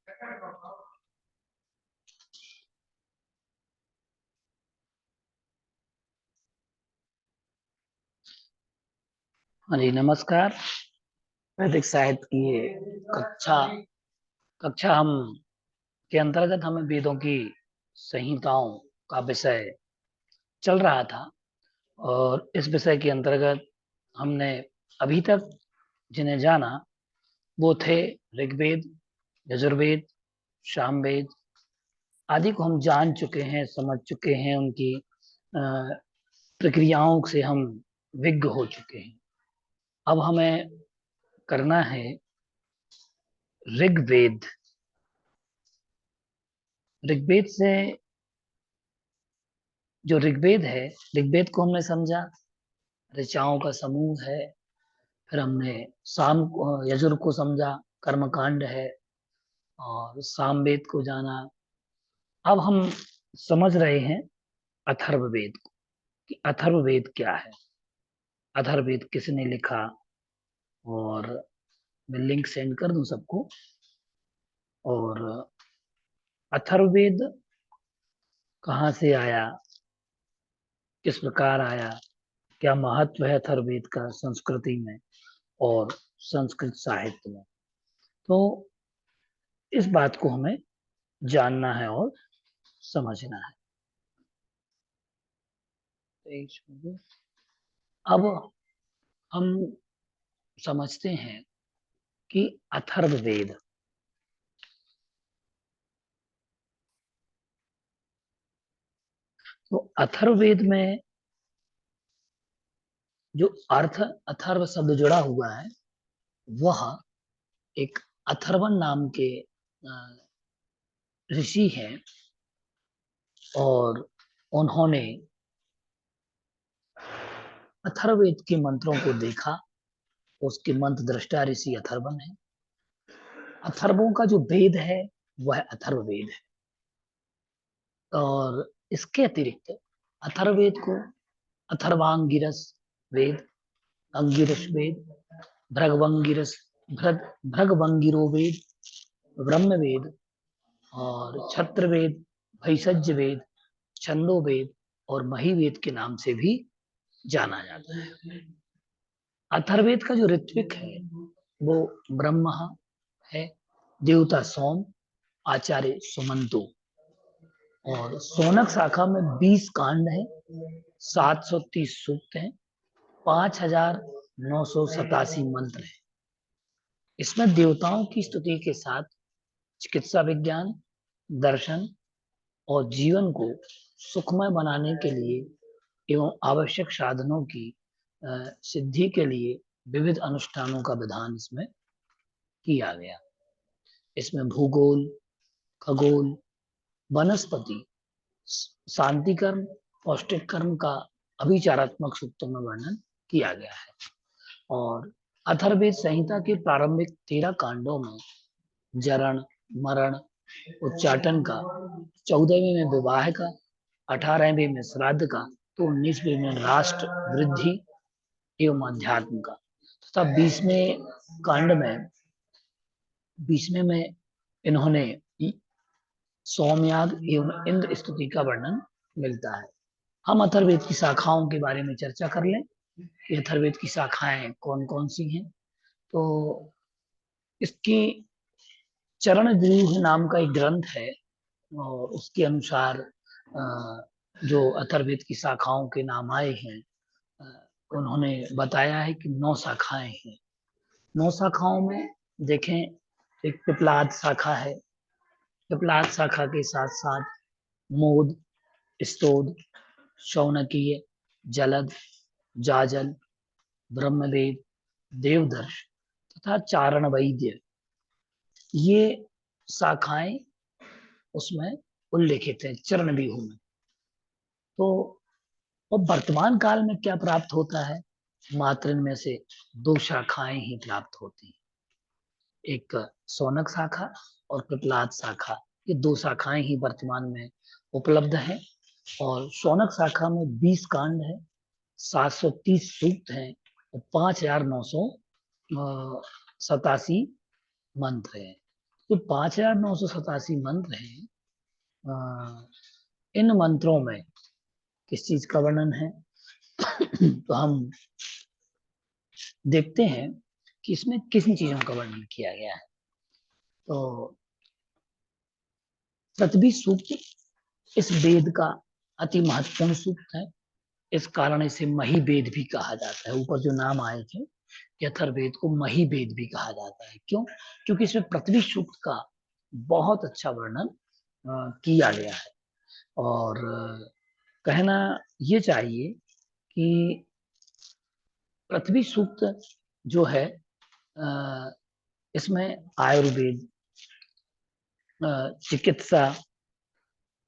हाँ जी, नमस्कार। वैदिक साहित्य की ये कक्षा कक्षा हम के अंतर्गत हमें वेदों की संहिताओं का विषय चल रहा था। और इस विषय के अंतर्गत हमने अभी तक जिन्हें जाना वो थे ऋग्वेद, यजुर्वेद, सामवेद आदि को हम जान चुके हैं, समझ चुके हैं। उनकी अ, प्रक्रियाओं से हम विज्ञ हो चुके हैं। अब हमें करना है ऋग्वेद। ऋग्वेद से जो ऋग्वेद है, ऋग्वेद को हमने समझा ऋचाओं का समूह है। फिर हमने यजुर को समझा, कर्मकांड है। और सामवेद को जाना। अब हम समझ रहे हैं अथर्ववेद को, कि अथर्ववेद क्या है, अथर्ववेद किसने लिखा। और मैं लिंक सेंड कर दूं सबको। और अथर्ववेद कहाँ से आया, किस प्रकार आया, क्या महत्व है अथर्ववेद का संस्कृति में और संस्कृत साहित्य में, तो इस बात को हमें जानना है और समझना है। अब हम समझते हैं कि अथर्ववेद, तो अथर्ववेद में जो अर्थ अथर्व शब्द जुड़ा हुआ है वह एक अथर्वण नाम के ऋषि हैं। और उन्होंने अथर्ववेद के मंत्रों को देखा। उसके मंत्र दृष्टा ऋषि अथर्वण है। अथर्वों का जो वेद है वह अथर्ववेद है। और इसके अतिरिक्त अथर्ववेद को अथर्वांगिरस वेद, अंगिरस वेद, भृगवंगिरस भृग भृगवंगिरो वेद, ब्रह्म वेद और छत्र वेद, भैषज्य वेद, छंदो वेद और मही वेद के नाम से भी जाना जाता है। अथर्ववेद का जो ऋत्विक है वो ब्रह्मा है, देवता सोम, आचार्य सुमंतो। और सोनक शाखा में 20 कांड है, 730 सूक्त हैं, 5987 मंत्र हैं। इसमें देवताओं की स्तुति के साथ चिकित्सा विज्ञान, दर्शन और जीवन को सुखमय बनाने के लिए एवं आवश्यक साधनों की सिद्धि के लिए विविध अनुष्ठानों का विधान इसमें किया गया। इसमें भूगोल, खगोल, वनस्पति, शांति कर्म, पौष्टिक कर्म का अभिचारात्मक सूक्तों में वर्णन किया गया है। और अथर्ववेद संहिता के प्रारंभिक 13 कांडों में जरण, मरण, उच्चाटन का, 14वें में विवाह का, 18वें में श्राद्ध का, तो 19वें में राष्ट्र वृद्धि एवं अध्यात्म का, तथा 20वें में इन्होंने सोमयाग एवं इंद्र स्तुति का वर्णन मिलता है। हम अथर्ववेद की शाखाओं के बारे में चर्चा कर लें कि अथर्ववेद की शाखाएं कौन कौन सी हैं। तो इसकी चरण व्यूह नाम का एक ग्रंथ है। और उसके अनुसार जो अथर्ववेद की शाखाओं के नाम आए हैं, उन्होंने बताया है कि 9 शाखाएं हैं। 9 शाखाओं में देखें, एक पिपलाद शाखा है। पिपलाद शाखा के साथ साथ मोद, स्तोद, शौनकीय, जलद, जाजल, ब्रह्मवेद, देवदर्श तथा चारण वैद्य, ये शाखाएं उसमें उल्लेखित है चरण व्यूह में। तो अब वर्तमान काल में क्या प्राप्त होता है, मात्र इनमें से 2 शाखाएं ही प्राप्त होती हैं। एक सौनक शाखा और पिपलाद शाखा, ये 2 शाखाएं ही वर्तमान में उपलब्ध हैं। और सौनक शाखा में 20 कांड है, 730 सूक्त हैं और 5987 मंत्र हैं। जो 5987 मंत्र हैं, इन मंत्रों में किस चीज का वर्णन है? तो हम देखते हैं कि इसमें किन चीजों का वर्णन किया गया है। तो पृथ्वी सूक्त इस वेद का अति महत्वपूर्ण सूक्त है। इस कारण इसे मही वेद भी कहा जाता है। ऊपर जो नाम आए थे, अथर्ववेद को मही वेद भी कहा जाता है। क्यों? क्योंकि इसमें पृथ्वी सूक्त का बहुत अच्छा वर्णन किया गया है। और कहना ये चाहिए कि पृथ्वी सूक्त जो है, इसमें आयुर्वेद, चिकित्सा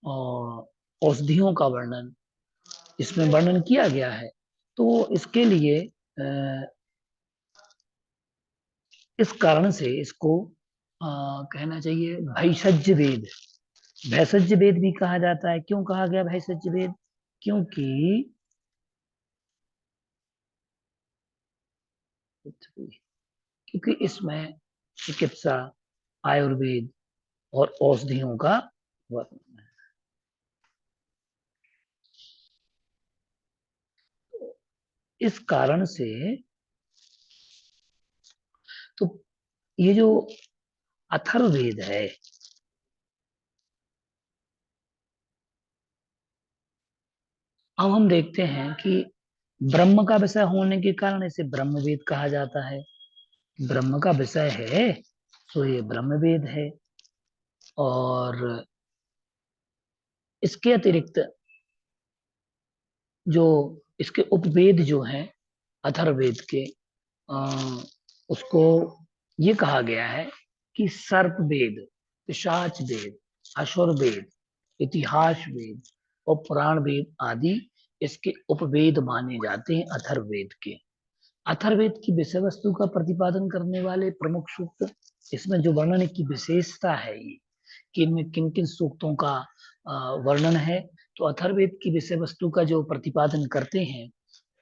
और औषधियों का वर्णन इसमें वर्णन किया गया है। तो इसके लिए इस कारण से इसको कहना चाहिए भैषज वेद। भैषज वेद भी कहा जाता है। क्यों कहा गया भैषज वेद? क्योंकि क्योंकि इसमें चिकित्सा, आयुर्वेद और औषधियों का वर्णन है। इस कारण से तो ये जो अथर्ववेद है, अब हम देखते हैं कि ब्रह्म का विषय होने के कारण इसे ब्रह्मवेद कहा जाता है। ब्रह्म का विषय है तो ये ब्रह्मवेद है। और इसके अतिरिक्त जो इसके उपवेद जो हैं अथर्ववेद के, उसको ये कहा गया है कि सर्प वेद, पिशाच वेद, असुर वेद, इतिहास वेद और पुराण वेद आदि इसके उपवेद माने जाते हैं अथर्ववेद के। अथर्ववेद की विषय वस्तु का प्रतिपादन करने वाले प्रमुख सूक्त, इसमें जो वर्णन की विशेषता है ये कि इनमें किन किन सूक्तों का वर्णन है। तो अथर्ववेद की विषय वस्तु का जो प्रतिपादन करते हैं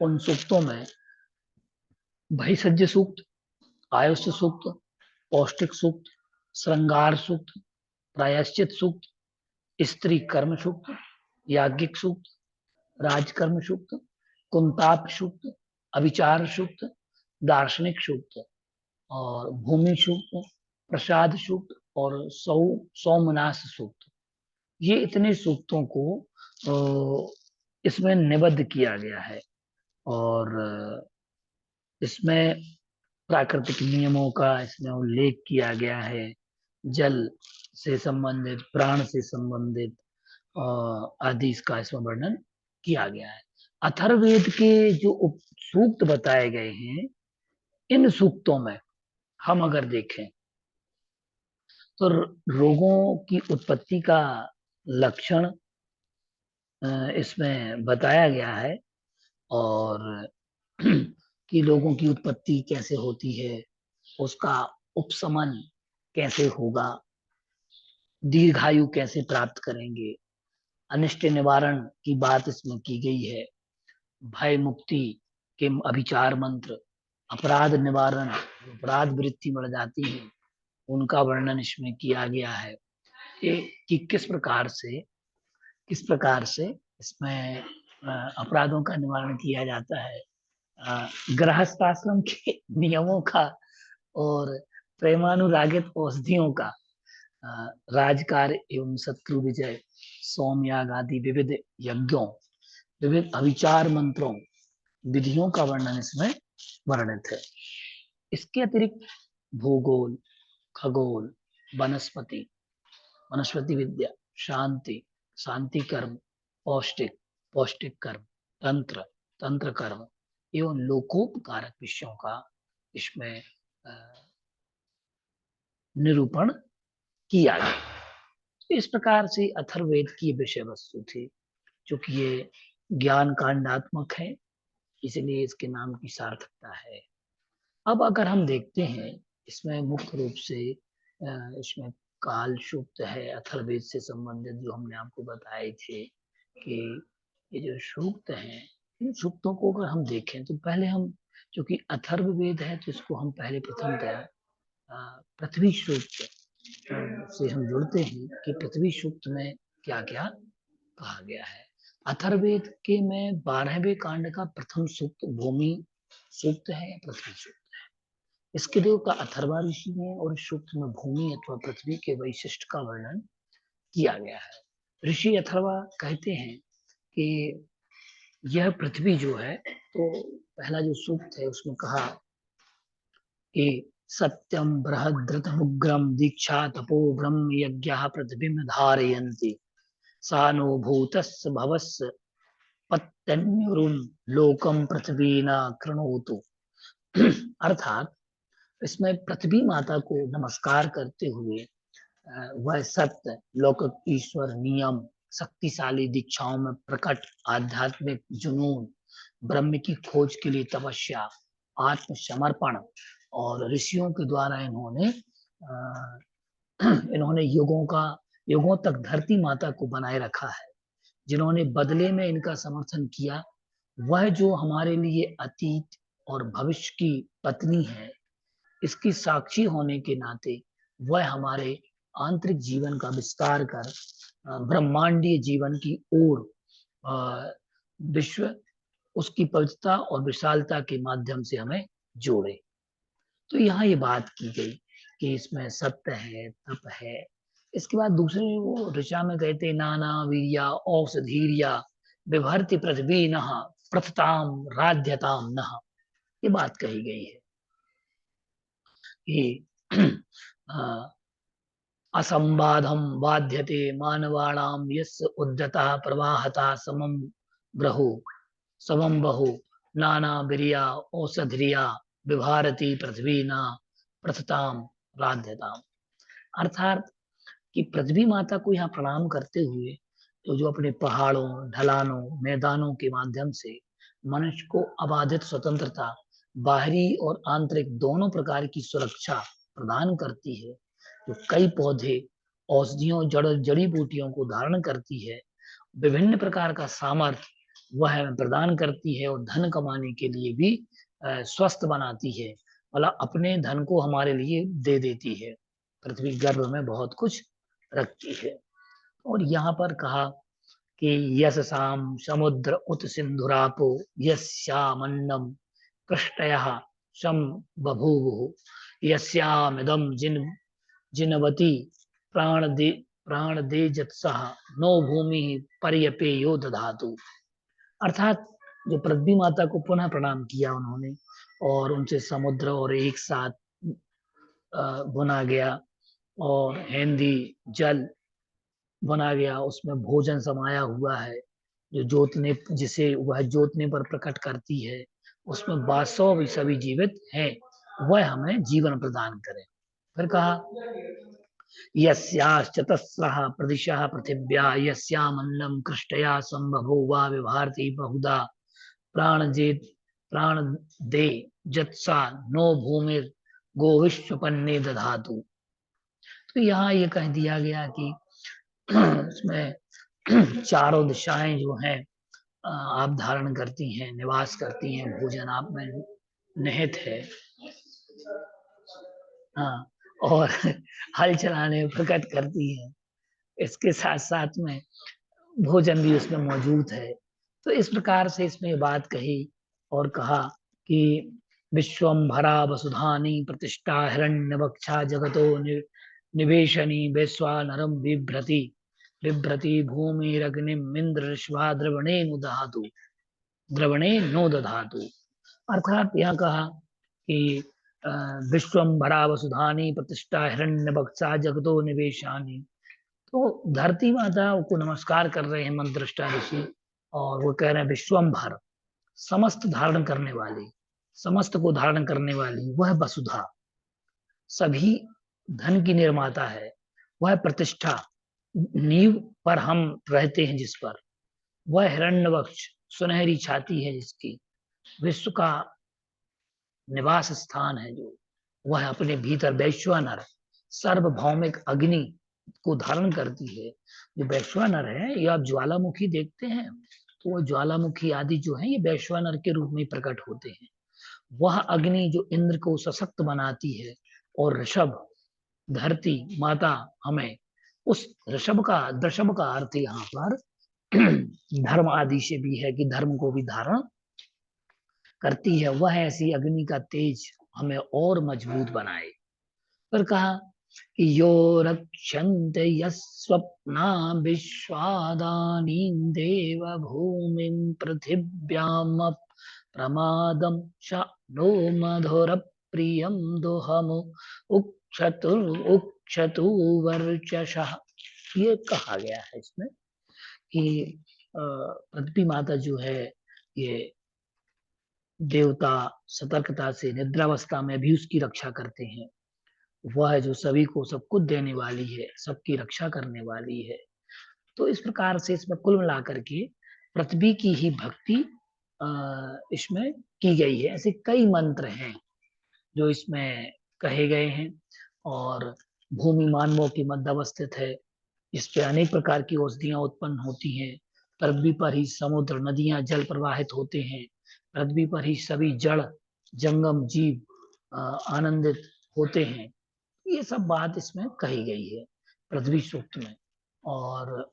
उन सूक्तों में भैषज्य सूक्त, आयुष्य सूक्त, पौष्टिक सूक्त, श्रृंगार सूक्त, प्रायश्चित सूक्त, स्त्री कर्म सूक्त, याज्ञिक सूक्त, राजकर्म सूक्त, कुंताप सूक्त, अविचार सूक्त, दार्शनिक सूक्त और भूमि सूक्त, प्रसाद सूक्त और सौमनास सूक्त, ये इतने सूक्तों को इसमें निबद्ध किया गया है। और इसमें प्राकृतिक नियमों का इसमें उल्लेख किया गया है। जल से संबंधित, प्राण से संबंधित आदि इसका इसमें वर्णन किया गया है। अथर्ववेद के जो सूक्त बताए गए हैं, इन सूक्तों में हम अगर देखें तो रोगों की उत्पत्ति का लक्षण इसमें बताया गया है। और कि लोगों की उत्पत्ति कैसे होती है, उसका उपशमन कैसे होगा, दीर्घायु कैसे प्राप्त करेंगे, अनिष्ट निवारण की बात इसमें की गई है, भय मुक्ति के अभिचार मंत्र, अपराध निवारण, अपराध वृत्ति बढ़ जाती है, उनका वर्णन इसमें किया गया है कि किस प्रकार से इसमें अपराधों का निवारण किया जाता है, गृहस्थाश्रम के नियमों का और प्रेमानुरागित औषधियों का, राजकार्य एवं शत्रु विजय, सोमयाग आदि विविध यज्ञों, विविध अविचार मंत्रों, विधियों का वर्णन इसमें वर्णित है। इसके अतिरिक्त भूगोल, खगोल, वनस्पति, वनस्पति विद्या, शांति, शांति कर्म, पौष्टिक, पौष्टिक कर्म, तंत्र, तंत्र कर्म एवं लोकोपकारक विषयों का इसमें निरूपण किया गया। तो इस प्रकार से अथर्ववेद की विषय वस्तु थी। चूंकि ये ज्ञान कांडात्मक है, इसलिए इसके नाम की सार्थकता है। अब अगर हम देखते हैं, इसमें मुख्य रूप से इसमें काल सूक्त है अथर्ववेद से संबंधित, जो हमने आपको बताए थे कि ये जो सूक्त हैं, इन सूक्तों को अगर हम देखें तो पहले हम, चूंकि अथर्ववेद है तो इसको हम पहले प्रथमतः पृथ्वी सूक्त से हम जुड़ते हैं कि पृथ्वी सूक्त में क्या क्या कहा गया है। अथर्ववेद के में 12वें कांड का प्रथम सूक्त भूमि सूक्त है या पृथ्वी सूक्त है। इसके देवता अथर्वा ऋषि है और इस सूक्त में भूमि अथवा पृथ्वी के वैशिष्ट का वर्णन किया गया है। ऋषि अथर्वा कहते हैं कि यह पृथ्वी जो है, तो पहला जो सूक्त है उसमें कहा कि सत्यम बृहद्रथमुग्रम दीक्षा तपो ब्रह्म यज्ञ पृथ्वीम धारयन्ति सा नो भूतस्य भवस्य पत्यन्युरुम लोकम पृथ्वी न कृणोतु। अर्थात इसमें पृथ्वी माता को नमस्कार करते हुए वह सत्य, लौकिक ईश्वर, नियम, शक्तिशाली दीक्षाओं में प्रकट आध्यात्मिक जुनून, ब्रह्म की खोज के लिए तपस्या, आत्मसमर्पण और ऋषियों के द्वारा इन्होंने युगों तक धरती माता को बनाए रखा है, जिन्होंने बदले में इनका समर्थन किया। वह जो हमारे लिए अतीत और भविष्य की पत्नी है, इसकी साक्षी होने के नाते वह हमारे आंतरिक जीवन का विस्तार कर ब्रह्मांडीय जीवन की ओर विश्व उसकी पवित्रता और विशालता के माध्यम से हमें जोड़े। तो यहाँ ये बात की गई कि इसमें सत्य है, तप है। इसके बाद दूसरे वो ऋचा में कहते नाना वीर्या औषधीर्या विभर्ति पृथ्वी नः प्रथताम राध्यताम नः, ये बात कही गई है कि असंबाधम बाध्यते मानवाणाम यस्य उद्यतः प्रवाहता समम बहु नाना बिरिया औषधिया विभारती पृथ्वी न प्रथताम राध्यताम। अर्थात कि पृथ्वी माता को यहाँ प्रणाम करते हुए तो जो अपने पहाड़ों, ढलानों, मैदानों के माध्यम से मनुष्य को अबाधित स्वतंत्रता, बाहरी और आंतरिक दोनों प्रकार की सुरक्षा प्रदान करती है, जो कई पौधे, औषधियों, जड़ी बूटियों को धारण करती है, विभिन्न प्रकार का सामर्थ्य वह हमें प्रदान करती है और धन कमाने के लिए भी स्वस्थ बनाती है, मतलब अपने धन को हमारे लिए दे देती है। पृथ्वी गर्भ में बहुत कुछ रखती है। और यहाँ पर कहा कि यशसाम समुद्र उत सिंधुरापो यस्यामन्नम कृष्टयः सम बभूवुः यस्यामिदं जिनवती प्राण दे जत्सह नो भूमि पर्यपेयो दधातु। अर्थात जो पृथ्वी माता को पुनः प्रणाम किया उन्होंने, और उनसे समुद्र और एक साथ बुना गया और हेंदी जल बना गया, उसमें भोजन समाया हुआ है, जो जोतने जिसे वह जोतने पर प्रकट करती है, उसमें 1200 सभी जीवित हैं, वह हमें जीवन प्रदान करे। फिर कहा यस्याश्चतस्रः प्रदिशः पृथिव्या यस्यामन्नं कृष्टया संभवो वा विभारति बहुधा प्राण दे जत्सा नो भूमिर गोविश्वपन्ने दधातु। तो यहाँ ये कह दिया गया कि इसमें चारों दिशाएं जो हैं आप धारण करती हैं, निवास करती हैं, भोजन आप में निहित है, हाँ, और हल चलाने में प्रकट करती है, इसके साथ साथ में भोजन भी उसमें मौजूद है। तो इस प्रकार से इसमें बात कही और कहा कि विश्वम्भरा वसुधानी प्रतिष्ठा हिरण्यवक्षा जगतो निवेशनी वैश्वानरम बिभ्रति बिभ्रति भूमिरग्निमिंद्र ऋष्वा द्रवणे नो दधातु। अर्थात यहाँ कहा कि विश्वम्भरा वसुधानी प्रतिष्ठा हिरण्यवक्षा जगतो निवेशानी, तो धरती माता को नमस्कार कर रहे हैं मंत्रष्टा ऋषि, और वो कह रहे हैं विश्वम्भर, समस्त धारण करने वाली, समस्त को धारण करने वाली वह वसुधा, सभी धन की निर्माता है, वह प्रतिष्ठा, नींव पर हम रहते हैं जिस पर, वह हिरण्यवक्ष, सुनहरी छाती है जिसकी, विश्व का निवास स्थान है जो, वह अपने भीतर वैश्वानर, सार्वभौमिक अग्नि को धारण करती है। जो वैश्वानर है, ये आप ज्वालामुखी देखते हैं, तो वह ज्वालामुखी आदि जो है ये वैश्वानर के रूप में प्रकट होते हैं। वह अग्नि जो इंद्र को सशक्त बनाती है, और ऋषभ धरती माता हमें उस दृषभ का अर्थ यहाँ पर धर्म आदि से भी है कि धर्म को भी धारण करती है। वह ऐसी अग्नि का तेज हमें और मजबूत बनाए। पर कहा कि यो रक्षन्ते यस्वप्ना विश्वादानी देव भूमि पृथिव्याम प्रमादम शनो मधुर प्रियम दोहम उक्षतु वर्चसः। ये कहा गया है इसमें कि पृथ्वी माता जो है ये देवता सतर्कता से निद्रावस्था में भी उसकी रक्षा करते हैं। वह है जो सभी को सब कुछ देने वाली है, सबकी रक्षा करने वाली है। तो इस प्रकार से इसमें कुल मिलाकर के पृथ्वी की ही भक्ति इसमें की गई है। ऐसे कई मंत्र हैं जो इसमें कहे गए हैं। और भूमि मानवों की मध्य अवस्थित है, इस पे अनेक प्रकार की औषधियां उत्पन्न होती हैं। पृथ्वी पर ही समुद्र नदियां जल प्रवाहित होते हैं। पृथ्वी पर ही सभी जड़ जंगम जीव आनंदित होते हैं। ये सब बात इसमें कही गई है पृथ्वी सूक्त में। और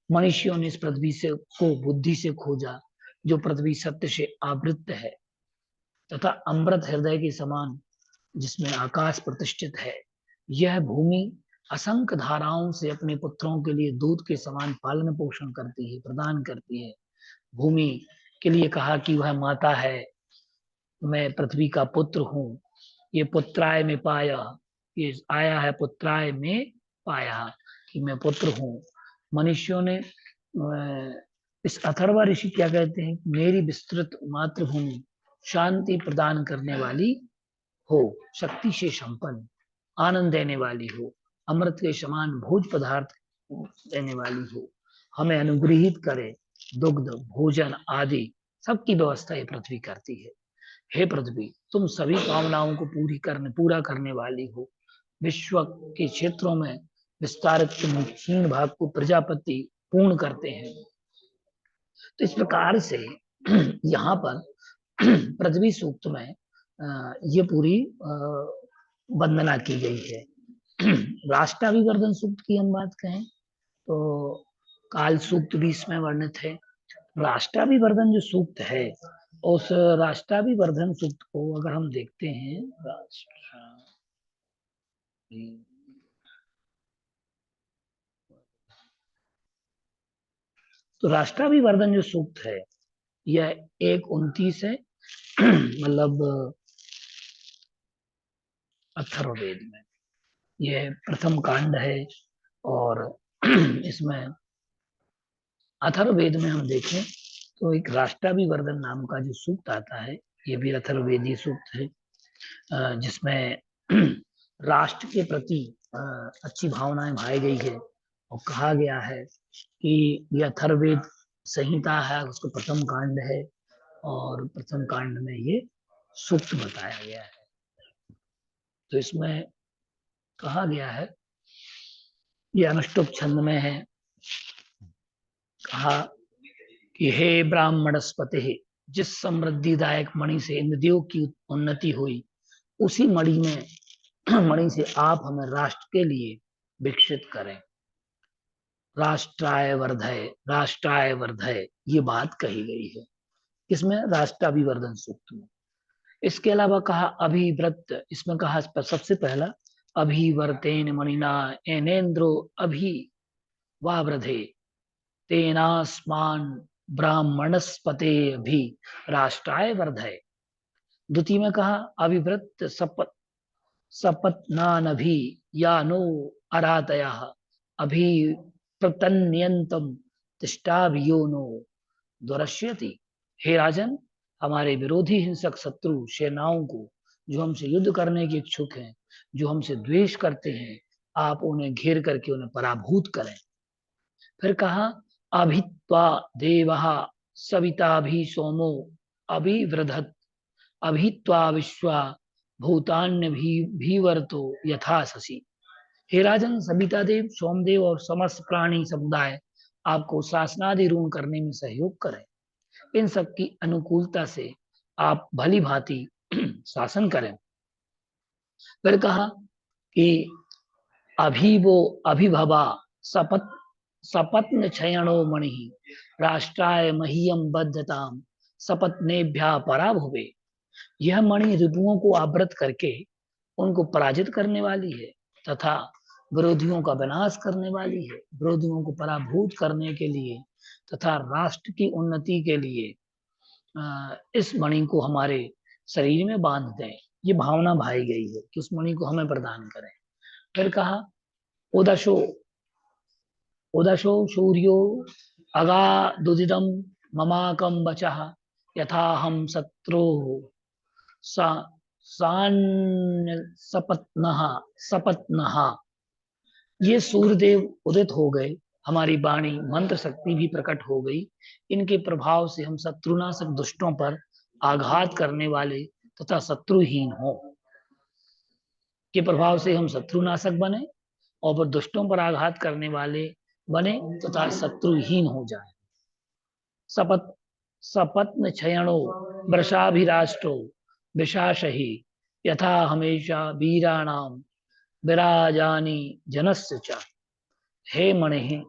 मनुष्यों ने इस पृथ्वी से को बुद्धि से खोजा, जो पृथ्वी सत्य से आवृत है तथा अमृत हृदय के समान जिसमें आकाश प्रतिष्ठित है। यह भूमि असंख्य धाराओं से अपने पुत्रों के लिए दूध के समान पालन पोषण करती है, प्रदान करती है। भूमि के लिए कहा कि वह माता है, मैं पृथ्वी का पुत्र हूँ, ये पुत्राय में पाया, ये आया है पुत्राय में पाया कि मैं पुत्र हूँ। मनुष्यों ने इस अथर्वा ऋषि क्या कहते हैं, मेरी विस्तृत मातृभूमि शांति प्रदान करने वाली हो, शक्ति से संपन्न, आनंद देने वाली हो, अमृत के समान भोज पदार्थ देने वाली हो, हमें अनुग्रहित करे, दुग्ध भोजन आदि सबकी व्यवस्था ये पृथ्वी करती है। हे पृथ्वी, तुम सभी कामनाओं को पूरा करने वाली हो। विश्व के क्षेत्रों में विस्तारित क्षीण भाग को प्रजापति पूर्ण करते हैं। तो इस प्रकार से यहाँ पर पृथ्वी सूक्त में ये पूरी वंदना की गई है। राष्ट्राभिवर्धन सूक्त की हम बात कहें तो काल सूक्त भी इसमें वर्णित है। राष्ट्राभिवर्धन जो सूक्त है, उस राष्ट्राभिवर्धन सूक्त को अगर हम देखते हैं, तो राष्ट्राभिवर्धन जो सूक्त है यह 1:29 है मतलब अथर्ववेद में यह प्रथम कांड है। और इसमें अथर्ववेद में हम देखें तो एक राष्ट्राभिवर्धन नाम का जो सूक्त आता है, ये भी अथर्ववेदी सूक्त है, जिसमें राष्ट्र के प्रति अच्छी भावनाएं भाई गई है। और कहा गया है कि यह अथर्ववेद संहिता है, उसको प्रथम कांड है और प्रथम कांड में ये सूक्त बताया गया है। तो इसमें कहा गया है, ये अनुष्टुप छंद में है, कहा कि हे ब्राह्मणस्पति, जिस समृद्धिदायक मणि से इंद्रियों की उन्नति हुई, उसी मणि से आप हमें राष्ट्र के लिए विकसित करें। राष्ट्राय वर्धय ये बात कही गई है इसमें राष्ट्राभिवर्धन सूक्त में। इसके अलावा कहा अभिव्रत, इसमें कहा सबसे पहला अभिवर्तेन मणिना एनेन्द्रो अभि वावृधे तेनास्मान ब्राह्मणस्पते भी राष्ट्राय वर्धय। द्वितीय में कहा अभिव्रत सपत्नानभि या नो अरातया अभि प्रतन्यंतम तिष्ठाभियोनो दुरश्यति। हे राजन, हमारे विरोधी हिंसक शत्रु सेनाओं को जो हमसे युद्ध करने के इच्छुक हैं, जो हमसे द्वेष करते हैं, आप उन्हें घेर करके उन्हें पराभूत करें। फिर कहा अभित्वा देवः सविता भी सोमो अभिवृधत अभित्वा विश्वा भूतान्य भी वर्तो यथा शशि। हे राजन, सविता देव, सोमदेव और समस्त प्राणी समुदाय आपको शासनादि ऋण करने में सहयोग करें। इन सब की अनुकूलता से आप भली भांति शासन करें। फिर कहा कि अभिवो अभिभवा सपत सपत्न क्षयणो मणि राष्ट्राय मह्यम बद्धताम सपत्नेभ्या पराभुवे। यह मणि रिपुओं को आवृत करके उनको पराजित करने वाली है तथा विरोधियों का विनाश करने वाली है। विरोधियों को पराभूत करने के लिए तथा राष्ट्र की उन्नति के लिए इस मणि को हमारे शरीर में बांध दें। ये भावना भाई गई है कि उस मणि को हमें प्रदान करें। फिर कहा उदशो उदशो सूर्यो अगादुदिदम ममाकम बचः यथा हम शत्रु सपत्नः सपत्नः। ये सूर्यदेव उदित हो गए, हमारी वाणी मंत्र शक्ति भी प्रकट हो गई। इनके प्रभाव से हम शत्रुनाशक दुष्टों पर आघात करने वाले तथा शत्रुहीन हो के प्रभाव से हम शत्रुनाशक बने और फिर दुष्टों पर आघात करने वाले बने तथा शत्रुहीन हो जाए। सपत सपत्न क्षयणो वृषाभिराष्ट्रो विशाशहि यथा हमेशा वीराणाम विराजानी जनस्य च। हे मणि,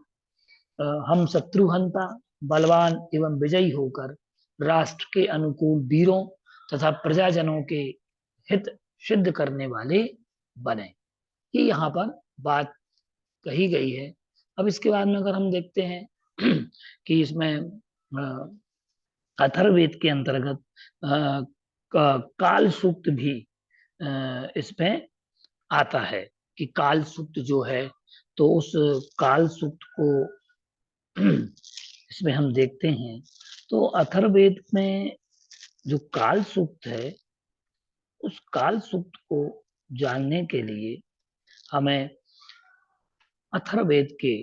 हम शत्रुहंता बलवान एवं विजयी होकर राष्ट्र के अनुकूल वीरों तथा प्रजाजनों के हित सिद्ध करने वाले बने। ये यहाँ पर बात कही गई है। अब इसके बाद में अगर हम देखते हैं कि इसमें अथर्ववेद के अंतर्गत काल सूक्त भी इसमें आता है कि काल सूक्त जो है, तो उस काल सूक्त को इसमें हम देखते हैं तो अथर्ववेद में जो काल सूक्त है, उस काल सूक्त को जानने के लिए हमें अथर्ववेद के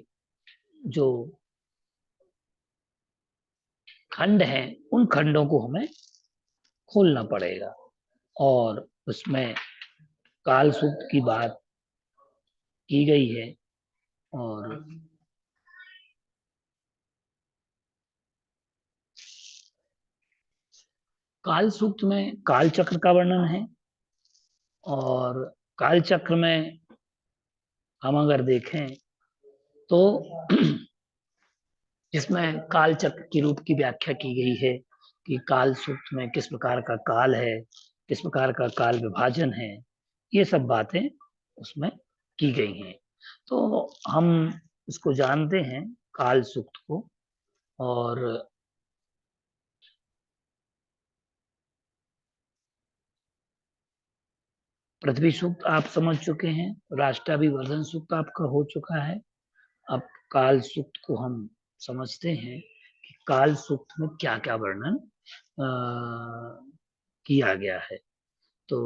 जो खंड हैं उन खंडों को हमें खोलना पड़ेगा और उसमें काल सूक्त की बात की गई है। और काल सूक्त में काल चक्र का वर्णन है और काल चक्र में हम अगर देखें तो इसमें काल चक्र की रूप की व्याख्या की गई है कि काल सूक्त में किस प्रकार का काल है, किस प्रकार का काल विभाजन है, ये सब बातें उसमें की गई हैं। तो हम इसको जानते हैं काल सूक्त को। और पृथ्वी सूक्त आप समझ चुके हैं, राष्ट्राभिवर्धन सूक्त आपका हो चुका है। अब काल सूक्त को हम समझते हैं कि काल सूक्त में क्या क्या वर्णन किया गया है। तो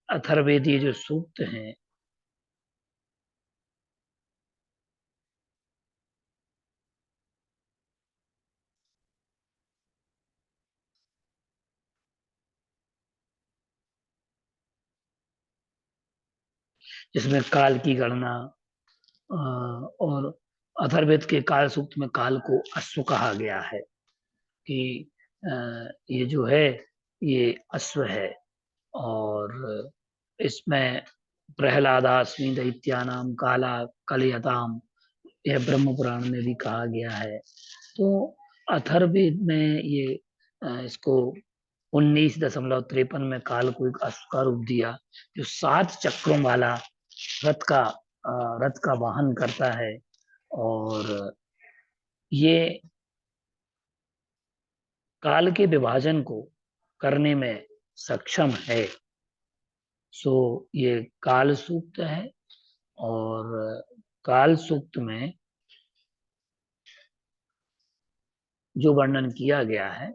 अथर्ववेदीय जो सूक्त हैं, जिसमें काल की गणना और अथर्ववेद के काल सूक्त में काल को अश्व कहा गया है कि ये जो है ये अश्व है। और इसमें प्रहलादास्मि दैत्यानाम काला कलयताम, यह ब्रह्म पुराण में भी कहा गया है। तो अथर्ववेद में ये इसको 19.53 में काल को एक अश्व का रूप दिया जो 7 चक्रों वाला रथ का रथ का वाहन करता है और ये काल के विभाजन को करने में सक्षम है। सो ये काल सूक्त है और काल सूक्त में जो वर्णन किया गया है,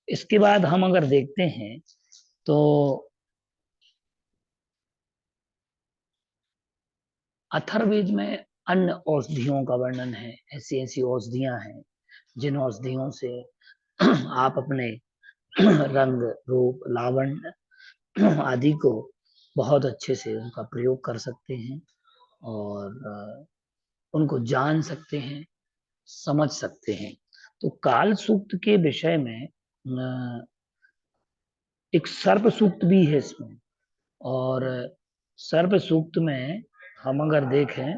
इसके बाद हम अगर देखते हैं तो अथर्ववेद में अन्य औषधियों का वर्णन है। ऐसी ऐसी औषधियां हैं जिन औषधियों से आप अपने रंग रूप लावण्य आदि को बहुत अच्छे से उनका प्रयोग कर सकते हैं और उनको जान सकते हैं, समझ सकते हैं। तो काल सूक्त के विषय में एक सर्प सूक्त भी है इसमें। और सर्प सूक्त में हम अगर देखें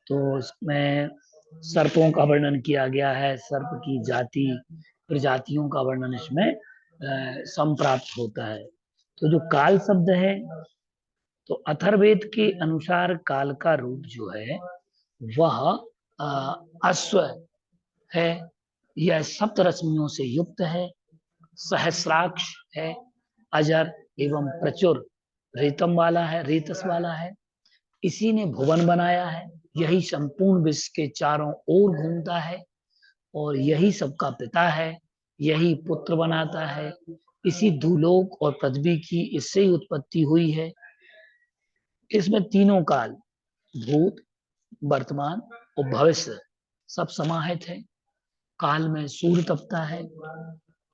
तो इसमें सर्पों का वर्णन किया गया है, सर्प की जाति प्रजातियों का वर्णन इसमें संप्राप्त होता है। तो जो काल शब्द है, तो अथर्ववेद के अनुसार काल का रूप जो है वह अश्व है, यह सप्त रश्मियों से युक्त है, सहस्राक्ष है, अजर एवं प्रचुर रेतम वाला है, रेतस वाला है। इसी ने भुवन बनाया है, यही संपूर्ण विश्व के चारों ओर घूमता है और यही सबका पिता है, यही पुत्र बनाता है। इसी धूलोक और पृथ्वी की इससे ही उत्पत्ति हुई है। इसमें तीनों काल, भूत, वर्तमान और भविष्य सब समाहित है। काल में सूर्य तपता है,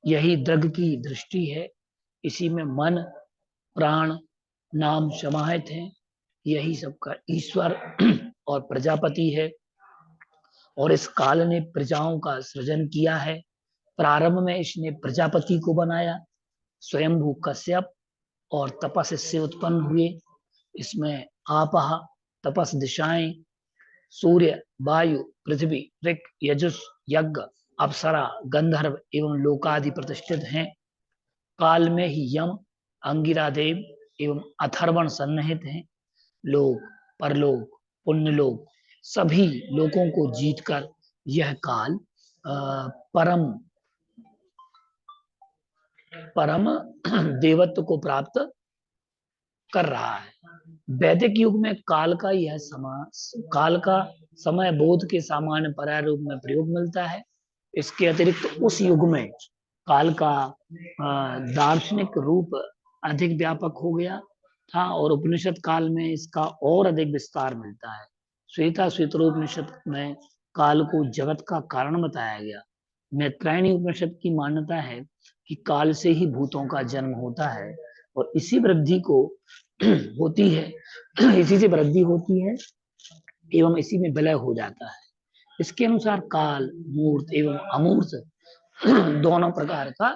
यही दृग की दृष्टि है। इसी में मन, प्राण, नाम समाहित है, यही सबका ईश्वर और प्रजापति है। और इस काल ने प्रजाओं का सृजन किया है। प्रारंभ में इसने प्रजापति को बनाया, स्वयंभू कश्यप और तपस इससे उत्पन्न हुए। इसमें आपह, तपस दिशाएं, सूर्य, वायु, पृथ्वी, ऋक, यजुष, यज्ञ, अप्सरा, गंधर्व एवं लोकादि प्रतिष्ठित हैं। काल में ही यम, अंगिरा देव एवं अथर्वण सन्निहित हैं। लोक, परलोक, पुण्यलोक सभी लोगों को जीतकर यह काल परम परम देवत्व को प्राप्त कर रहा है। वैदिक युग में काल का समय बोध के सामान्य पर्याय रूप में प्रयोग मिलता है। इसके अतिरिक्त उस युग में काल का दार्शनिक रूप अधिक व्यापक हो गया था और उपनिषद काल में इसका और अधिक विस्तार मिलता है। श्वेतरोपनिषद में काल को जगत का कारण बताया गया। मैत्रायणी उपनिषद की मान्यता है कि काल से ही भूतों का जन्म होता है और इसी वृद्धि को होती है, इसी से वृद्धि होती है एवं इसी में विलय हो जाता है। इसके अनुसार काल मूर्त एवं अमूर्त दोनों प्रकार का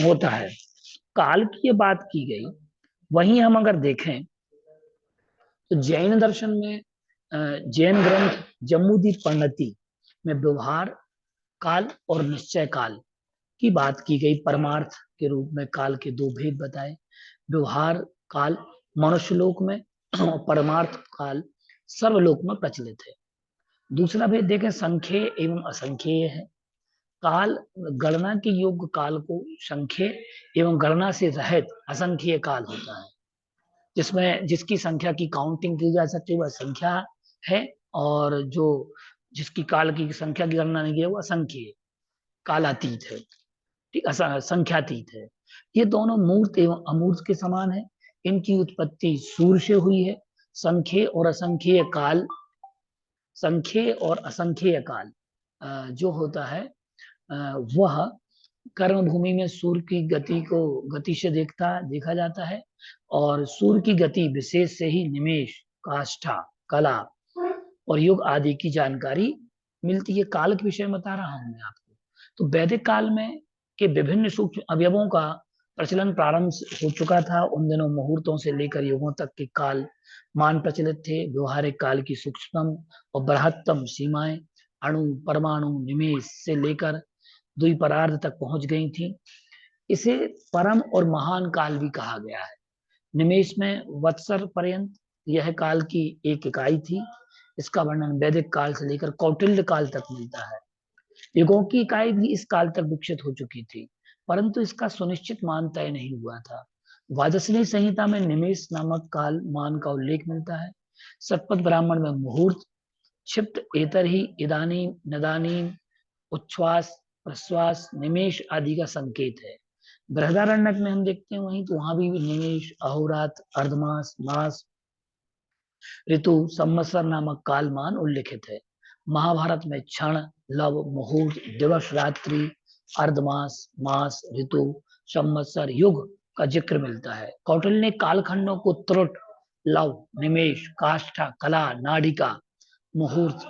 होता है। काल की ये बात की गई, वहीं हम अगर देखें तो जैन दर्शन में जैन ग्रंथ जम्बूदीप परिणति में व्यवहार काल और निश्चय काल की बात की गई। परमार्थ के रूप में काल के दो भेद बताए, व्यवहार काल मनुष्य लोक में और परमार्थ काल सर्वलोक में प्रचलित है। दूसरा भेद देखें, संख्येय एवं असंख्येय है। काल गणना के योग्य काल को संख्येय एवं गणना से रहित असंख्येय काल होता है, जिसमें जिसकी संख्या की काउंटिंग की जा सकती है वह संख्या है, और जो जिसकी काल की संख्या की गणना नहीं की है वो असंख्येय कालातीत है, ठीक, संख्यातीत है। ये दोनों मूर्त एवं अमूर्त के समान है। इनकी उत्पत्ति सूर्य से हुई है। संख्येय और असंख्येय काल, संख्येय और असंख्येय काल जो होता है वह कर्म भूमि में सूर्य की गति को गति से देखा जाता है, और सूर्य की गति विशेष से ही निमेष, काष्ठा, कला और युग आदि की जानकारी मिलती है। काल के विषय में बता रहा हूं मैं आपको। तो वैदिक काल में के विभिन्न सूक्ष्म अवयवों का प्रचलन प्रारंभ हो चुका था। उन दिनों मुहूर्तों से लेकर युगों तक के काल मान प्रचलित थे। व्यवहारिक काल की सूक्ष्मतम और बृहत्तम सीमाएं अणु, परमाणु, निमेष से लेकर द्विपरार्ध तक पहुंच गई थी। इसे परम और महान काल भी कहा गया है। निमेष में वत्सर पर्यंत यह काल की एक इकाई थी। इसका वर्णन वैदिक काल से लेकर कौटिल्य काल तक मिलता है। युगों की इकाई भी इस काल तक विकसित हो चुकी थी, परंतु इसका सुनिश्चित मान तय नहीं हुआ था। वाजस्नेय संहिता में निमेष नामक काल मान का उल्लेख मिलता है। सतपथ ब्राह्मण में मुहूर्त, क्षिप्त, एतर ही, इदानीम, नदानीम, उच्छ्वास, प्रश्वास, निमेष आदि का संकेत है। बृहदारण्यक में हम देखते हैं वहीं, तो वहां भी निमेष, अहोरात्र, अर्धमास, मास, ऋतु, संवत्सर नामक कालमान उल्लिखित है। महाभारत में क्षण, लव, मुहूर्त, दिवस, रात्रि, अर्धमास, मास, ऋतु, संवत्सर, युग का जिक्र मिलता है। कौटिल्य ने कालखंडों को त्रुट, लव, निमेष, काष्ठा, कला, नाडिका, मुहूर्त,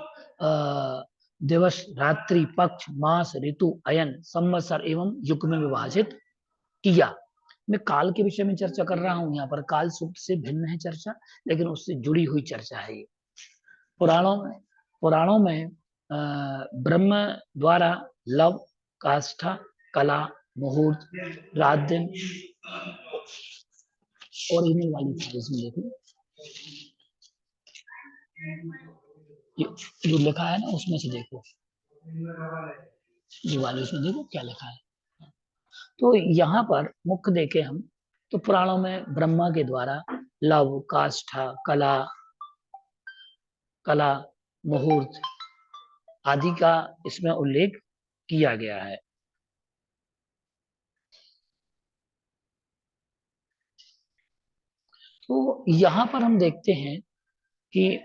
दिवस, रात्रि, पक्ष, मास, ऋतु, अयन, संवत्सर एवं युग में विभाजित किया। मैं काल के विषय में चर्चा कर रहा हूं। यहाँ पर काल सूक्त से भिन्न है चर्चा, लेकिन उससे जुड़ी हुई चर्चा है ये। पुराणों में ब्रह्म द्वारा लव, काष्ठा, कला, मुहूर्त, रात दिन और इन्हीं वाली चीजें इसमें देखो, जो लिखा है ना उसमें से देखो, ये वाले उसमें देखो क्या लिखा है। तो यहाँ पर मुख्य देखे हम तो पुराणों में ब्रह्मा के द्वारा लव, काष्ठा, कला, मुहूर्त आदि का इसमें उल्लेख किया गया है। तो यहाँ पर हम देखते हैं कि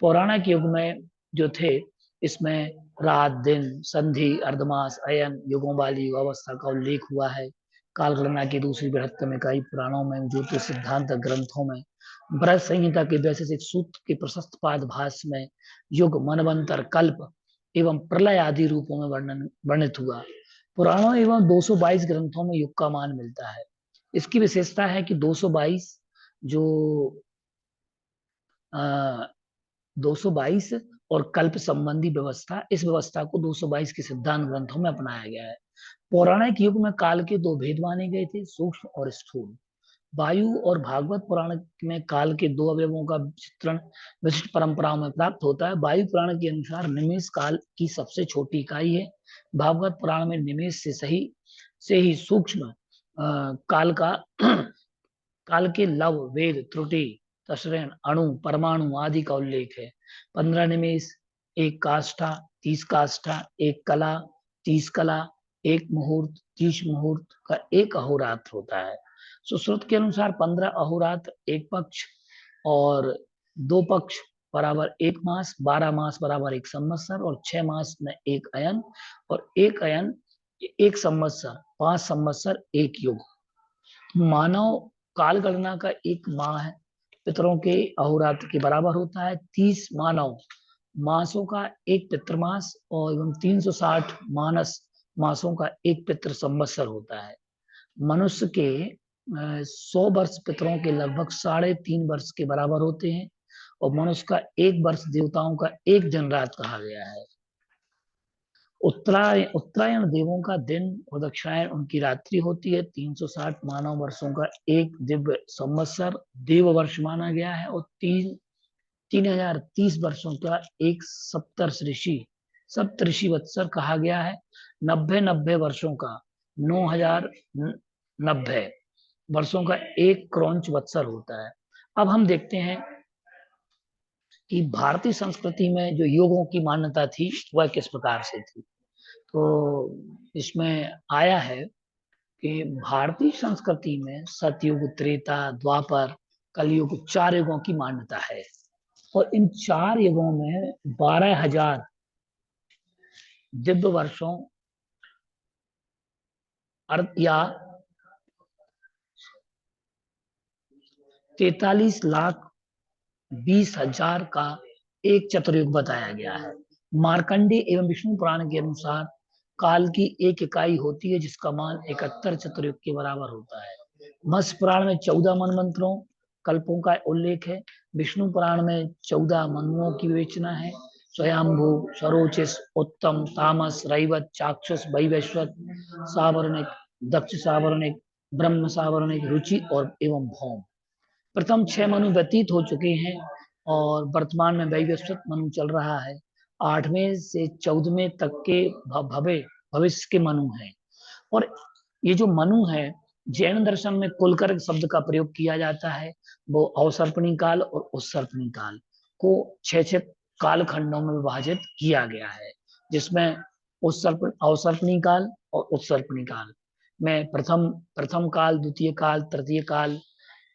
पौराणिक युग में जो थे, इसमें रात दिन, संधि, अर्धमास, अयन, युगों वाली अवस्था का उल्लेख हुआ है। कालगणना की दूसरी बृहत्तम में कई पुराणों में, ज्योतिष सिद्धांत ग्रंथों में, बृहद संहिता के वैशेषिक सूत्र के प्रशस्त पाद भाष्य में युग, मनवंतर, कल्प एवं प्रलय आदि रूपों में वर्णित हुआ। पुराणों एवं 222 ग्रंथों में युग का मान मिलता है। इसकी विशेषता है कि 222 जो 222 और कल्प संबंधी व्यवस्था, इस व्यवस्था को 222 के सिद्धांत ग्रंथों में अपनाया गया है। पौराणिक युग में काल के दो भेद माने गए थे, सूक्ष्म और स्थूल। वायु और भागवत पुराण में काल के दो अवयवों का चित्रण विशिष्ट परंपराओं में प्राप्त होता है। वायु पुराण के अनुसार निमेष काल की सबसे छोटी इकाई है। भागवत पुराण में निमेष से ही सूक्ष्म काल का काल के लव, वेद, त्रुटि, तसरण, अणु, परमाणु आदि का उल्लेख है। 15 निमेष, एक काष्ठा, 30 काष्ठा, एक कला, 30 कला, एक मुहूर्त, 30 मुहूर्त का एक अहोरात्र होता है। सुश्रुत के अनुसार 15 अहोरात्र एक पक्ष और 2 पक्ष बराबर 1 मास, 12 मास बराबर 1 संवत्सर और 6 मास में 1 अयन और 1 अयन 1 संवत्सर, 5 संवत्सर 1 युग। मानव काल गणना का एक माह पितरों के अहोरात्र के बराबर होता है। 30 मानव मासों का एक पितृमास और एवं 360 मानस मासों का एक पितृ संवत्सर होता है। मनुष्य के 100 वर्ष पितरों के लगभग 3.5 वर्ष के बराबर होते हैं और मनुष्य का 1 वर्ष देवताओं का 1 दिन रात कहा गया है। उत्तरायण देवों का दिन और दक्षिणायन उनकी रात्रि होती है। 360 मानव वर्षों का एक दिव्य संवत्सर देव वर्ष माना गया है और 3030 वर्षों का एक सप्तऋषि वत्सर कहा गया है। 90 वर्षों का 9090 वर्षों का एक क्रौंच वत्सर होता है। अब हम देखते हैं कि भारतीय संस्कृति में जो योगों की मान्यता थी वह किस प्रकार से थी। तो इसमें आया है कि भारतीय संस्कृति में सतयुग, त्रेता, द्वापर, कलयुग 4 युगों की मान्यता है और इन 4 युगों में 12,000 दिव्य वर्षों या 43,20,000 का एक चतुर्युग बताया गया है। मार्कंडे एवं विष्णु पुराण के अनुसार काल की एक इकाई होती है जिसका मान 71 चतुर्युग के बराबर होता है। मत्स्य पुराण में 14 मनवंतरों कल्पों का उल्लेख है। विष्णु पुराण में 14 मनुओं की विवेचना है। स्वयंभू, सरोचिस, उत्तम, तामस, रैवत, चाक्षुष, वैवस्वत, सावर्णिक, दक्ष सावर्णिक, ब्रह्म सावर्णिक, रुचि और एवं भौम। प्रथम 6 मनु व्यतीत हो चुके हैं और वर्तमान में वैवस्वत मनु चल रहा है। 8वें से 14वें तक के भविष्य के मनु हैं और ये जो मनु है, जैन दर्शन में कुलकर शब्द का प्रयोग किया जाता है। वो अवसर्पणी काल और उत्सर्पणी काल को 6 कालखंडों में विभाजित किया गया है, जिसमें अवसर्पणी काल और उत्सर्पणी काल में प्रथम काल, द्वितीय काल, तृतीय काल,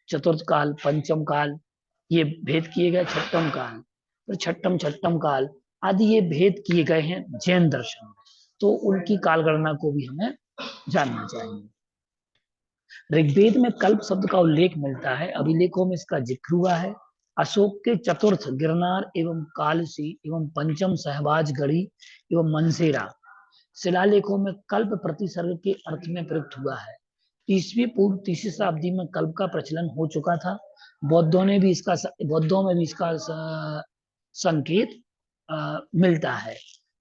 चतुर्थ काल, पंचम काल ये भेद किए गए। छठम काल, फिर छठम काल आदि ये भेद किए गए हैं जैन दर्शन में। तो उनकी काल गणना को भी हमें जानना चाहिए। ऋग्वेद में कल्प शब्द का उल्लेख मिलता है, अभिलेखों में इसका जिक्र हुआ है। अशोक के चतुर्थ गिरनार एवं कालसी एवं पंचम सहबाज गढ़ी एवं मनसेरा शिलालेखों में कल्प प्रतिसर्ग के अर्थ में प्रयुक्त हुआ है। ईस्वी पूर्व तीसरी शताब्दी में कल्प का प्रचलन हो चुका था। बौद्धों में भी इसका संकेत मिलता है।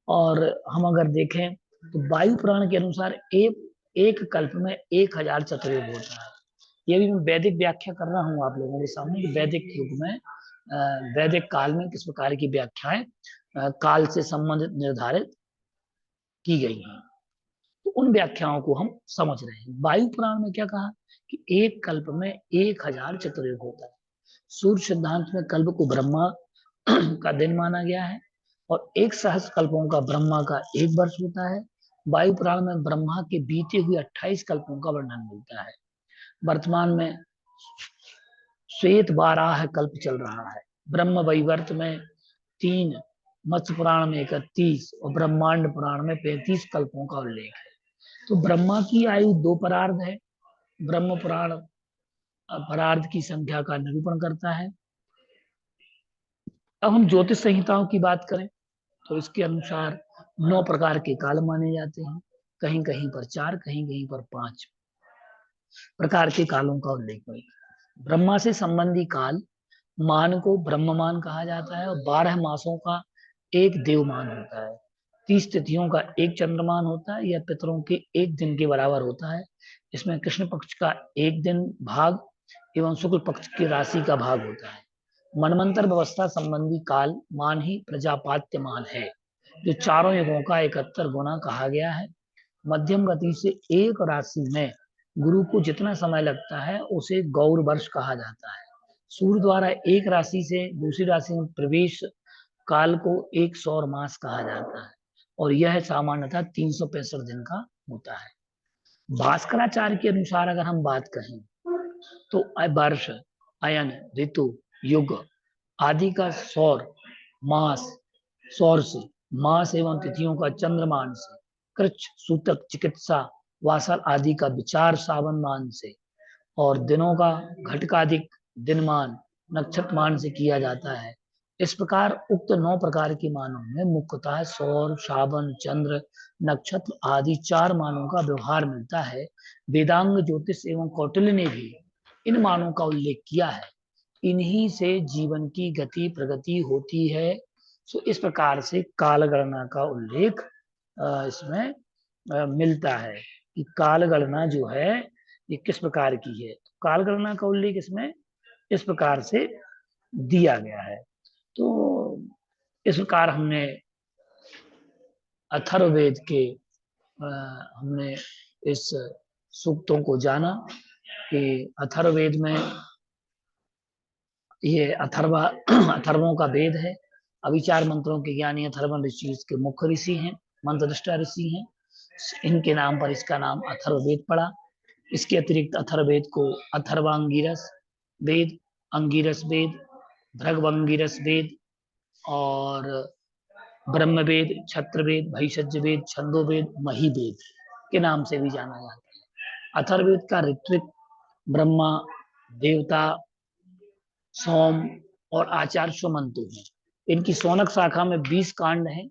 और हम अगर देखें तो वायु पुराण के अनुसार एक कल्प में 1000 चतुर्युग होता है। ये भी मैं वैदिक व्याख्या कर रहा हूँ आप लोगों के सामने कि वैदिक युग में वैदिक काल में किस प्रकार की व्याख्याएं काल से संबंधित निर्धारित की गई हैं। तो उन व्याख्याओं को हम समझ रहे हैं। वायु पुराण में क्या कहा कि एक कल्प में 1000 चतुर्युग होता है। सूर्य सिद्धांत में कल्प को ब्रह्मा का दिन माना गया है और 1 सहस्त्र कल्पों का ब्रह्मा का 1 वर्ष होता है। वायु पुराण में ब्रह्मा के बीते हुए 28 कल्पों का वर्णन मिलता है। वर्तमान में श्वेत बाराह कल्प चल रहा है। ब्रह्म वैवर्त में 3, मत्स्य पुराण में 31 और ब्रह्मांड पुराण में 35 कल्पों का उल्लेख है। तो ब्रह्मा की आयु 2 परार्ध है। ब्रह्म पुराण परार्ध की संख्या का निरूपण करता है। अब हम ज्योतिष संहिताओं की बात करें तो इसके अनुसार 9 प्रकार के काल माने जाते हैं। कहीं कहीं पर 4, कहीं कहीं पर 5 प्रकार के कालों का उल्लेख है। ब्रह्मा से संबंधी काल मान को ब्रह्ममान कहा जाता है और 12 मासों का एक देवमान होता है। 30 तिथियों का एक चंद्रमान होता है। यह पितरों के 1 दिन के बराबर होता है। इसमें कृष्ण पक्ष का 1 दिन भाग एवं शुक्ल पक्ष की राशि का भाग होता है। मनवंतर व्यवस्था संबंधी काल मान ही प्रजापात्य मान है, जो चारों युगों का 71 गुना कहा गया है। मध्यम गति से एक राशि में गुरु को जितना समय लगता है उसे गौर वर्ष कहा जाता है। सूर्य द्वारा एक राशि से दूसरी राशि में प्रवेश काल को एक सौर मास कहा जाता है और यह सामान्यतः 365 दिन का होता है। भास्कराचार्य के अनुसार अगर हम बात कहें तो वर्ष, अयन, ऋतु, युग आदि का सौर मास, सौर से मास एवं तिथियों का चंद्रमान से, कृच्छ, सूतक, चिकित्सा, वासल आदि का विचार सावन मान से और दिनों का घटकाधिक दिनमान नक्षत्रमान से किया जाता है। इस प्रकार उक्त 9 प्रकार के मानों में मुख्यतः सौर, सावन, चंद्र, नक्षत्र आदि 4 मानों का व्यवहार मिलता है। वेदांग ज्योतिष एवं कौटिल्य ने भी इन मानों का उल्लेख किया है। इन्हीं से जीवन की गति प्रगति होती है। सो इस प्रकार से काल गणना का उल्लेख इसमें मिलता है कि काल गणना जो है ये किस प्रकार की है। काल गणना का उल्लेख इसमें इस प्रकार से दिया गया है। तो इस प्रकार हमने अथर्ववेद के हमने इस सूक्तों को जाना कि अथर्ववेद में ये अथर्वों का वेद है। अविचार मंत्रों के ज्ञानी अथर्वन ऋषि इसके मुख्य ऋषि हैं, मंत्रदृष्टा ऋषि हैं। इनके नाम पर इसका नाम अथर्ववेद पड़ा। इसके अतिरिक्त अथर्ववेद को अथर्वांगिरस वेद, अंगिरस वेद, भृगवंगिरस वेद और ब्रह्मवेद, छत्रवेद, भैषज्यवेद, छंदोवेद, महीवेद के नाम से भी जाना जाता है। अथर्ववेद का ऋत्विक, ब्रह्मा, देवता, सोम और आचार्य सुमंतु हैं। इनकी सोनक शाखा में 20 कांड हैं,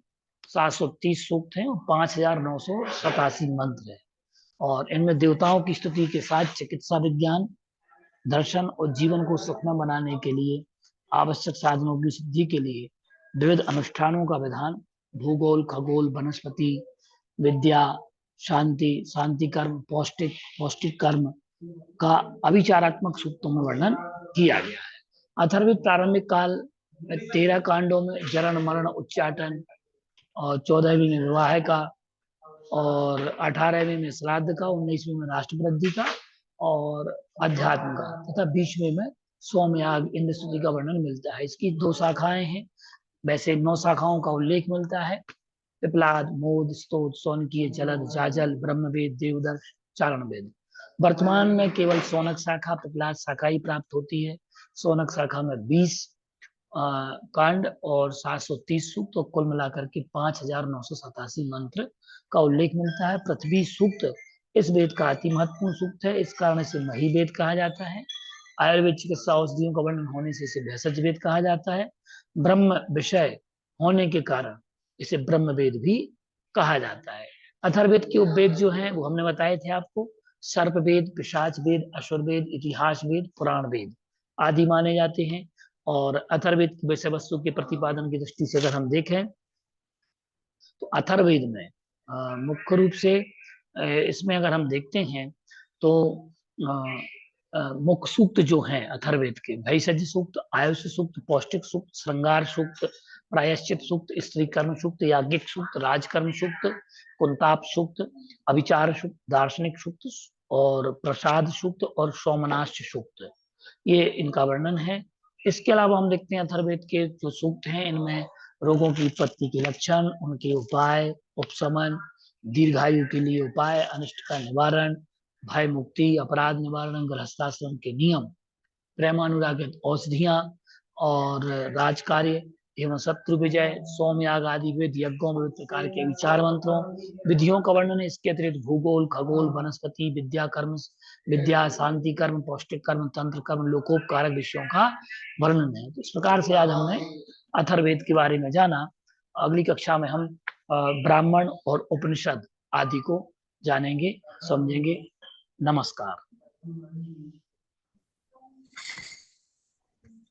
730 सूक्त हैं और 5987 मंत्र हैं। और इनमें देवताओं की स्तुति के साथ चिकित्सा विज्ञान, दर्शन और जीवन को सुखमय बनाने के लिए आवश्यक साधनों की सिद्धि के लिए विविध अनुष्ठानों का विधान, भूगोल, खगोल, वनस्पति विद्या, शांति कर्म, पौष्टिक कर्म का अविचारात्मक सूक्तों में वर्णन किया गया है। अथर्ववेद प्रारंभिक काल में 13 कांडों में जरण, मरण, उच्चाटन और 14वीं में विवाह का और 18वीं में श्राद्ध का, 19वीं में राष्ट्रवृद्धि का और अध्यात्म का तथा 20वीं में सोमयाग, इंद्र स्तुति का वर्णन मिलता है। इसकी 2 शाखाएं हैं। वैसे 9 शाखाओं का उल्लेख मिलता है। पिपलाद, मोद, स्तोत्र, सौनकीय, जलद, जाजल, ब्रह्मवेद, देवदर्श, चारण वेद। वर्तमान में केवल सोनक शाखा, पिपलाद शाखा ही प्राप्त होती है। सोनक शाखा में 20 कांड और 730 सूक्त और कुल मिलाकर के 5987 मंत्र का उल्लेख मिलता है। पृथ्वी सूक्त इस वेद का अति महत्वपूर्ण सूक्त है। इस कारण से महीवेद कहा जाता है। आयुर्वेद चिकित्सा औषधियों का वर्णन होने से इसे भेषज वेद कहा जाता है। ब्रह्म विषय होने के कारण इसे ब्रह्मवेद भी कहा जाता है। अथर्ववेद के उपवेद जो हैं वो हमने बताए थे आपको, सर्प वेद, पिशाच वेद, असुर वेद, इतिहास वेद, पुराण वेद आदि माने जाते हैं। और अथर्ववेद की विषय वस्तु के प्रतिपादन की दृष्टि से अगर हम देखें तो अथर्ववेद में मुख्य रूप से इसमें अगर हम देखते हैं तो मुख्य सूक्त जो हैं अथर्ववेद के भैषज सूक्त, आयुष सूक्त, पौष्टिक सूक्त, श्रृंगार सूक्त, प्रायश्चित सूक्त, स्त्री कर्म सूक्त, याज्ञिक सूक्त, राजकर्म सूक्त, कुंताप सूक्त, अभिचार सूक्त, दार्शनिक सूक्त और प्रसाद सूक्त और सोमनाश्च सूक्त, ये इनका वर्णन है। इसके अलावा हम देखते हैं अथर्ववेद के जो सूक्त हैं इनमें रोगों की उत्पत्ति के लक्षण, उनके उपाय, उपशमन, दीर्घायु के लिए उपाय, अनिष्ट का निवारण, भय मुक्ति, अपराध निवारण, गृहस्थाश्रम के नियम, प्रेमानुरागित औषधियां और राजकार्य एवं शत्रु विजय, सोमयाग आदि विविध यज्ञों, विविध प्रकार के विचार मंत्रों, विधियों का वर्णन है। इसके अतिरिक्त भूगोल, खगोल, वनस्पति विद्या, कर्म विद्या, शांति कर्म, पौष्टिक कर्म, तंत्र कर्म, लोकोपकारक विषयों का वर्णन है। तो इस प्रकार से आज हमने अथर्ववेद के बारे में जाना। अगली कक्षा में हम ब्राह्मण और उपनिषद आदि को जानेंगे, समझेंगे। नमस्कार।